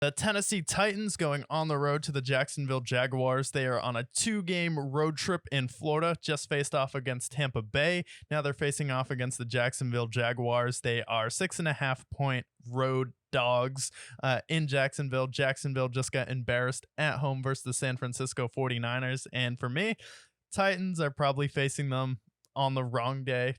The Tennessee Titans going on the road to the Jacksonville Jaguars. They are on a 2-game road trip in Florida, just faced off against Tampa Bay. Now they're facing off against the Jacksonville Jaguars. They are 6.5-point road dogs in Jacksonville. Jacksonville just got embarrassed at home versus the San Francisco 49ers. And for me, Titans are probably facing them on the wrong day.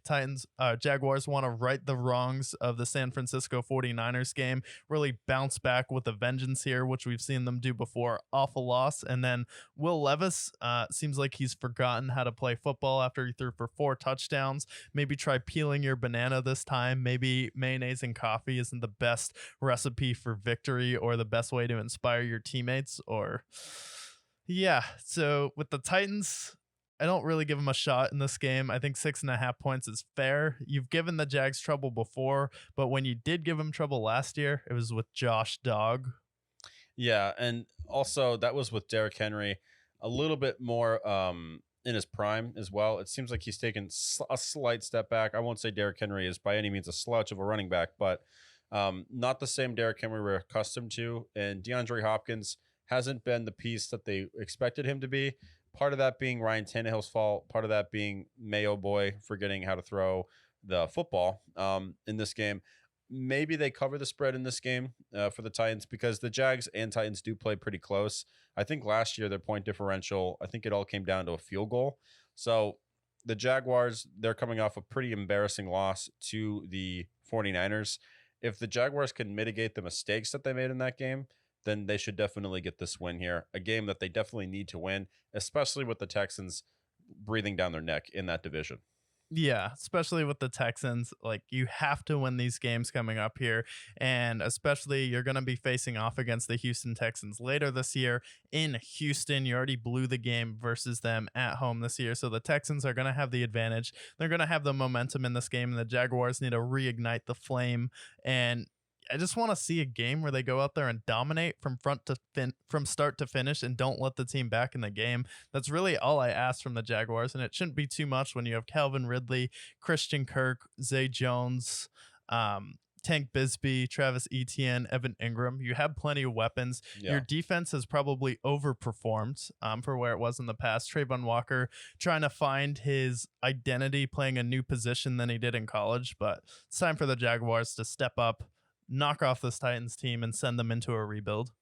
Jaguars want to right the wrongs of the San Francisco 49ers game, really bounce back with a vengeance here, which we've seen them do before. Awful loss. And then Will Levis seems like he's forgotten how to play football after he threw for 4 touchdowns. Maybe try peeling your banana this time. Maybe mayonnaise and coffee isn't the best recipe for victory or the best way to inspire your teammates. So with the Titans, I don't really give them a shot in this game. I think 6.5 points is fair. You've given the Jags trouble before, but when you did give them trouble last year, it was with Josh Dog. Yeah, and also that was with Derrick Henry a little bit more in his prime as well. It seems like he's taken a slight step back. I won't say Derrick Henry is by any means a slouch of a running back, but not the same Derrick Henry we're accustomed to. And DeAndre Hopkins hasn't been the piece that they expected him to be. Part of that being Ryan Tannehill's fault. Part of that being Mayo Boy forgetting how to throw the football in this game. Maybe they cover the spread in this game for the Titans because the Jags and Titans do play pretty close. I think last year their point differential, I think it all came down to a field goal. So the Jaguars, they're coming off a pretty embarrassing loss to the 49ers. If the Jaguars can mitigate the mistakes that they made in that game, then they should definitely get this win here. A game that they definitely need to win, especially with the Texans breathing down their neck in that division. Yeah, especially with the Texans. Like, you have to win these games coming up here. And especially you're going to be facing off against the Houston Texans later this year in Houston. You already blew the game versus them at home this year. So the Texans are going to have the advantage. They're going to have the momentum in this game. And the Jaguars need to reignite the flame. And I just want to see a game where they go out there and dominate from start to finish and don't let the team back in the game. That's really all I ask from the Jaguars, and it shouldn't be too much when you have Calvin Ridley, Christian Kirk, Zay Jones, Tank Bisbee, Travis Etienne, Evan Ingram. You have plenty of weapons. Yeah. Your defense has probably overperformed for where it was in the past. Trayvon Walker trying to find his identity, playing a new position than he did in college, but it's time for the Jaguars to step up, knock off this Titans team, and send them into a rebuild.